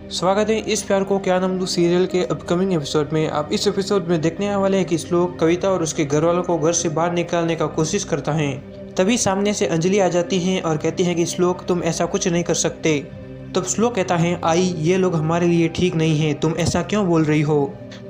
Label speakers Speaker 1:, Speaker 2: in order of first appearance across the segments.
Speaker 1: स्वागत है इस प्यार को क्या नाम दूं सीरियल के अपकमिंग एपिसोड में। आप इस एपिसोड में देखने वाले हैं कि श्लोक कविता और उसके घर वालों को घर से बाहर निकालने का कोशिश करता है। तभी सामने से अंजलि आ जाती है और कहती है कि श्लोक तुम ऐसा कुछ नहीं कर सकते। तब श्लोक कहता है आई ये लोग हमारे लिए ठीक नहीं है, तुम ऐसा क्यों बोल रही हो।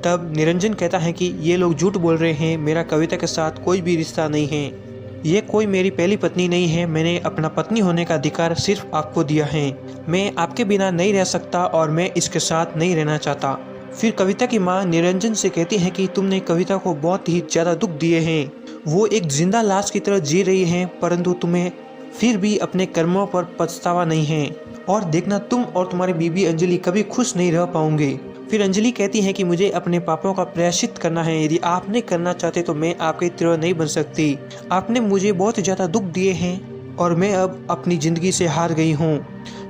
Speaker 1: तब निरंजन कहता है कि ये लोग झूठ बोल रहे हैं, मेरा कविता के साथ कोई भी रिश्ता नहीं है, ये कोई मेरी पहली पत्नी नहीं है, मैंने अपना पत्नी होने का अधिकार सिर्फ आपको दिया है, मैं आपके बिना नहीं रह सकता और मैं इसके साथ नहीं रहना चाहता। फिर कविता की माँ निरंजन से कहती है कि तुमने कविता को बहुत ही ज़्यादा दुख दिए हैं, वो एक जिंदा लाश की तरह जी रही है, परंतु तुम्हें फिर भी अपने कर्मों पर पछतावा नहीं है और देखना तुम और तुम्हारी बीबी अंजलि कभी खुश नहीं रह पाओगे। फिर अंजलि कहती है कि मुझे अपने पापों का प्रायश्चित करना है, यदि आप नहीं करना चाहते तो मैं आपकी तरह नहीं बन सकती। आपने मुझे बहुत ज़्यादा दुख दिए हैं और मैं अब अपनी ज़िंदगी से हार गई हूँ।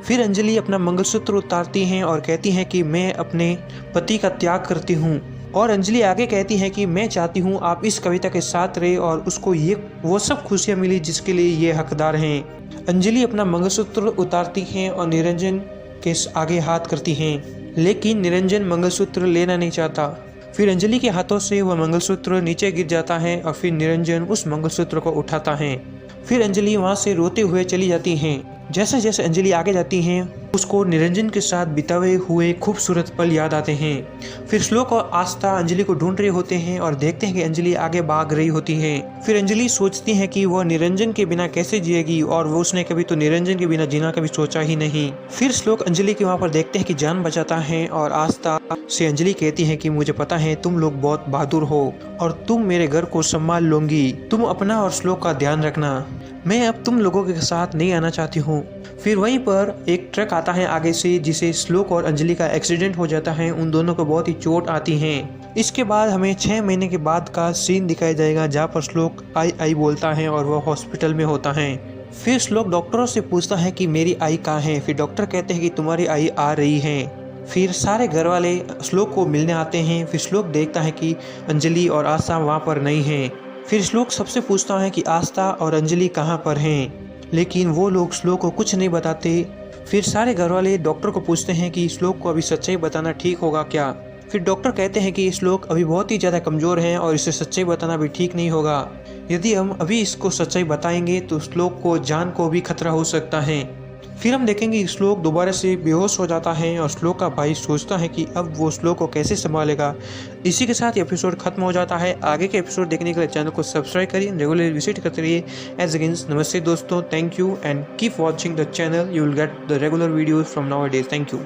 Speaker 1: फिर अंजलि अपना मंगलसूत्र उतारती हैं और कहती हैं कि मैं अपने पति का त्याग करती हूँ। और अंजलि आगे कहती है कि मैं चाहती हूँ आप इस कविता के साथ रहे और उसको ये वो सब खुशियाँ मिली जिसके लिए ये हकदार हैं। अंजलि अपना मंगलसूत्र उतारती हैं और निरंजन के आगे हाथ करती हैं, लेकिन निरंजन मंगलसूत्र लेना नहीं चाहता। फिर अंजलि के हाथों से वह मंगलसूत्र नीचे गिर जाता है और फिर निरंजन उस मंगलसूत्र को उठाता है। फिर अंजलि वहां से रोते हुए चली जाती हैं। जैसे जैसे अंजलि आगे जाती हैं उसको निरंजन के साथ बिताए हुए खूबसूरत पल याद आते हैं। फिर श्लोक और आस्था अंजलि को ढूंढ रहे होते हैं और देखते हैं कि अंजलि आगे भाग रही होती है। फिर अंजलि सोचती है कि वह निरंजन के बिना कैसे जिएगी और वो उसने कभी तो निरंजन के बिना जीना कभी सोचा ही नहीं। फिर श्लोक अंजलि के वहाँ पर देखते हैं कि जान बचाता है और आस्था से अंजलि कहती है कि मुझे पता है तुम लोग बहुत बहादुर हो और तुम मेरे घर को संभाल लोगी, तुम अपना और श्लोक का ध्यान रखना, मैं अब तुम लोगों के साथ नहीं आना चाहती हूँ। फिर वहीं पर एक ट्रक आता है आगे से जिसे श्लोक और अंजलि का एक्सीडेंट हो जाता है, उन दोनों को बहुत ही चोट आती है। इसके बाद हमें 6 महीने के बाद का सीन दिखाया जाएगा जहाँ पर श्लोक आई आई बोलता है और वह हॉस्पिटल में होता है। फिर श्लोक डॉक्टरों से पूछता है कि मेरी आई कहाँ है। फिर डॉक्टर कहते हैं कि तुम्हारी आई आ रही है। फिर सारे घर वाले श्लोक को मिलने आते हैं। फिर श्लोक देखता है कि अंजलि और आस्था वहाँ पर नहीं है। फिर श्लोक सबसे पूछता है कि आस्था और अंजलि कहाँ पर हैं, लेकिन वो लोग श्लोक को कुछ नहीं बताते। फिर सारे घर वाले डॉक्टर को पूछते हैं कि श्लोक को अभी सच्चाई बताना ठीक होगा क्या। फिर डॉक्टर कहते हैं कि श्लोक अभी बहुत ही ज़्यादा कमज़ोर है और इसे सच्चाई बताना भी ठीक नहीं होगा, यदि हम अभी इसको सच्चाई बताएंगे तो श्लोक को जान को भी खतरा हो सकता है। फिर हम देखेंगे श्लोक दोबारा से बेहोश हो जाता है और श्लोक का भाई सोचता है कि अब वो श्लोक को कैसे संभालेगा। इसी के साथ ये एपिसोड खत्म हो जाता है। आगे के एपिसोड देखने के लिए चैनल को सब्सक्राइब करिए, रेगुलर विजिट करते रहिए। एज अगेंस्ट नमस्ते दोस्तों, thank you and keep watching the channel, you will get the regular videos from now a days. Thank you.